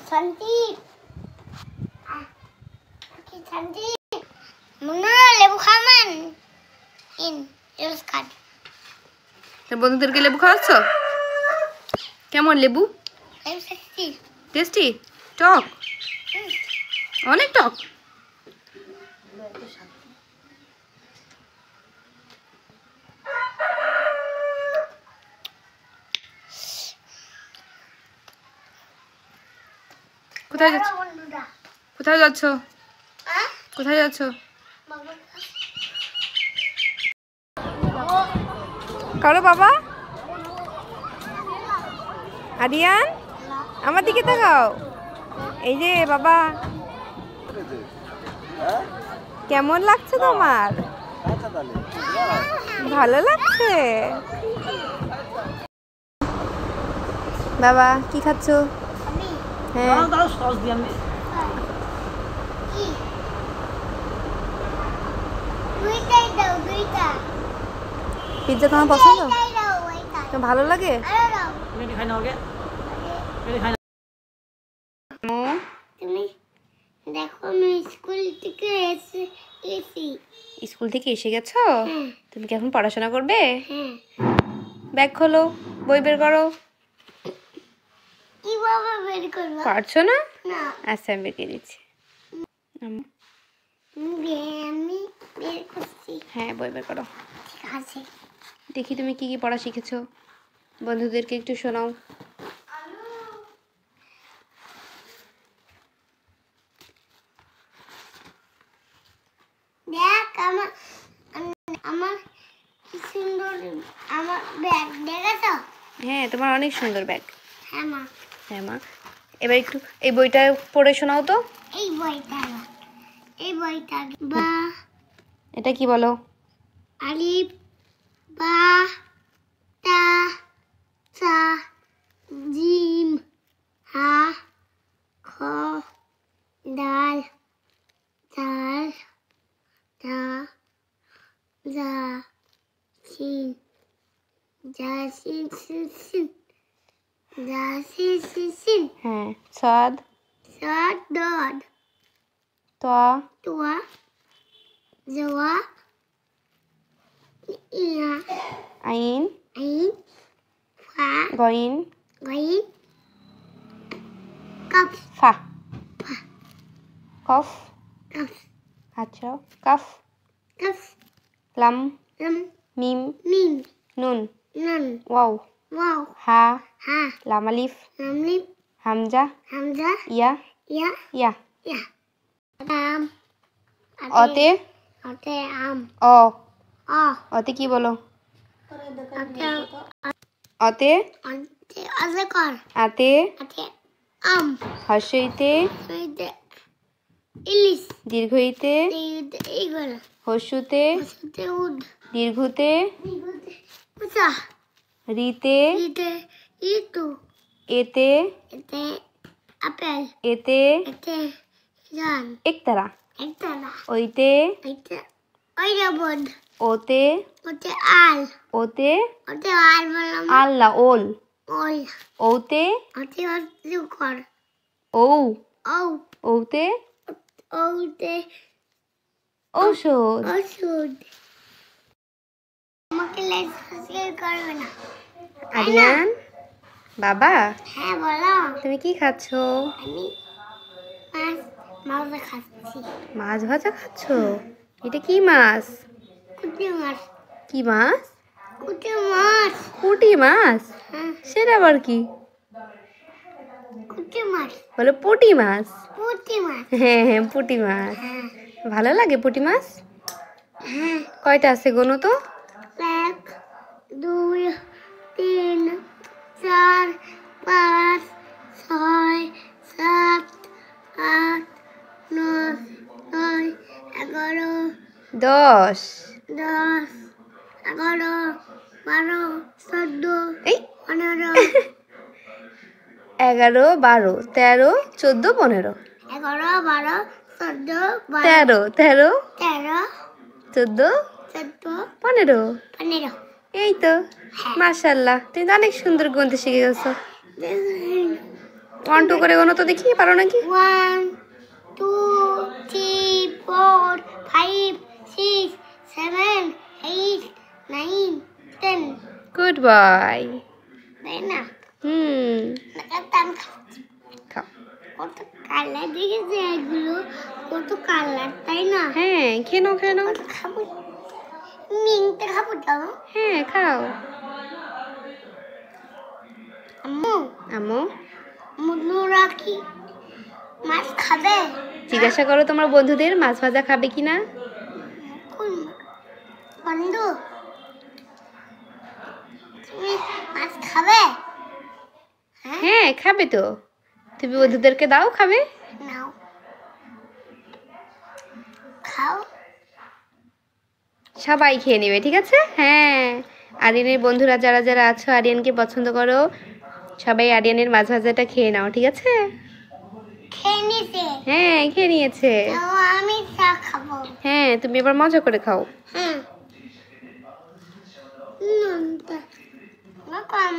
সঞ্জিত সঞ্জিত মুন্না লেবু খাবেন in juice খান তোর বন্ধুদেরকে লেবু খাওয়াচ্ছ? কেমন লেবু? Tasty tasty? টক? অনেক টক। কোথায় যাচ্ছ? কোথায় যাচ্ছ? কোথায় যাচ্ছ? কারো বাবা? আরিয়ান আমার দিকে তাকাও। এই যে বাবা, কেমন লাগছে তোমার? ভালো লাগছে? বাবা কি খাচ্ছ? হ্যাঁ পিৎজা তোমার পছন্দ? ভালো লাগে? তুমি দেখো আমি স্কুল থেকে এসেছি। স্কুল থেকে এসে গেছো? তুমি কি এখন পড়াশোনা করবে? হ্যাঁ। ব্যাগ খোলো, বই বের করো। কিভাবে বের করব? পারছো না? না। আচ্ছা আমি বের করে দিচ্ছি। আমি বের করছি। হ্যাঁ বই বের করো। ঠিক আছে। দেখি তুমি কি কি পড়া শিখেছো, বন্ধুদেরকে একটু শোনাও। দেখ আমার কি সুন্দর আমার ব্যাগ দেখেছো? হ্যাঁ তোমার অনেক সুন্দর ব্যাগ। হ্যাঁ মা। হ্যাঁ মা, এবার একটু এই বইটা পড়ে শোনাও তো। এই বইটা বা এটা কি বলো? আলিফ বা তা সা জিম হা খ দাল দাল দা জা সিন জা সিন সিন সিন জা সিন সিন সিন। হ্যাঁ সাদ সাদ দদ তোয়া তোয়া জওয়া ইয়া আইন আইন ফা গইন গাইন কাফ ফা কফ কাফ আচ্ছা কাফ কাফ লাম লাম মিম মিম নুন নান ওয়াও ওয়াও হা হা লাম আলিফ লাম লিম হামজা হামজা ইয়া ইয়া ইয়া ইয়া আম অতে অতে আম অ অ অতে কি বলো? অতে অতে অতে অজকর আতে অতে আম হর্ষইতে সইতে ইলিশ দীর্ঘইতে তেইতে ইগল হর্ষুতে হসতে উড দীর্ঘতে উসা রিতে ইতে ইতু এতে এতে আপেল এতে এতে জান একতারা একটা না ওইতে এটা ওইটা বড ওতে ওতে আল ওতে ওতে আল বললাম আল্লাহ ওল ওল ওতে ওতে অজকর ঔ ও ওতে ওতে ঔষধ। ওষুধ। আমাকে লাইক সাবস্ক্রাইব করবে না? আরিয়ান বাবা হ্যাঁ বলো। তুমি কি খাচ্ছো? আমি মাছ মাছ খাচ্ছি। মাছ ভাজা খাচ্ছো? এটা কি মাছ? কুটি মাছ। কি মাছ? কুটি মাছ। পুঁটি মাছ? হ্যাঁ সেটা আবার কি? কুটি মাছ। বলো পুঁটি মাছ। কুটি মাছ। হ্যাঁ হ্যাঁ পুঁটি মাছ। হ্যাঁ ভালো লাগে পুঁটি মাছ? হ্যাঁ। কয়টা আছে গোনো তো? 1 2 3 4 5 6 7 8 9 10 11 10 10 11 12 14 এই 15 11 12 13 14 15 11 12 14 13 13 13 14 14 15 15 এই তো মাশাআল্লাহ, তুমি তো অনেক সুন্দর গুনতে শিখে গেছো। 1 2 করে গোনো তো দেখি, পারো নাকি? 1 2 3 4 5 6 7 8 9 10 গুড বয়। তাই না? হুম, নাকাতাম খাও। কত কালার দেখেছে এগুলো, কত কালার তাই না? হ্যাঁ, খেয়ে নাও খেয়ে নাও। কত খাবো, মিংতে খাবো তো। হ্যাঁ, খাও। আম্মু আম্মু মুন্নুরা কি মাছ খাবে? জিজ্ঞাসা করো তোমার বন্ধুদের মাছ ভাজা খাবে কিনা। কোন বন্ধু, তুমি মাছ খাবে? হ্যাঁ, হ্যাঁ, খাবে তো। তুমি বন্ধুদেরকে দাও, খাবে। নাও খাও। সবাই খেয়ে নেবে, ঠিক আছে? হ্যাঁ, আরিয়ানের বন্ধুরা যারা যারা আছো, আরিয়ানকে পছন্দ করো, সবাই আরিয়ানের মাছ ভাজাটা খেয়ে নাও, ঠিক আছে? খেয়ে নিছে, হ্যাঁ, খেয়ে নিয়েছে। তাও আমি চা খাবো। হ্যাঁ, তুমি এবার মজা করে খাও। হ্যাঁ, কম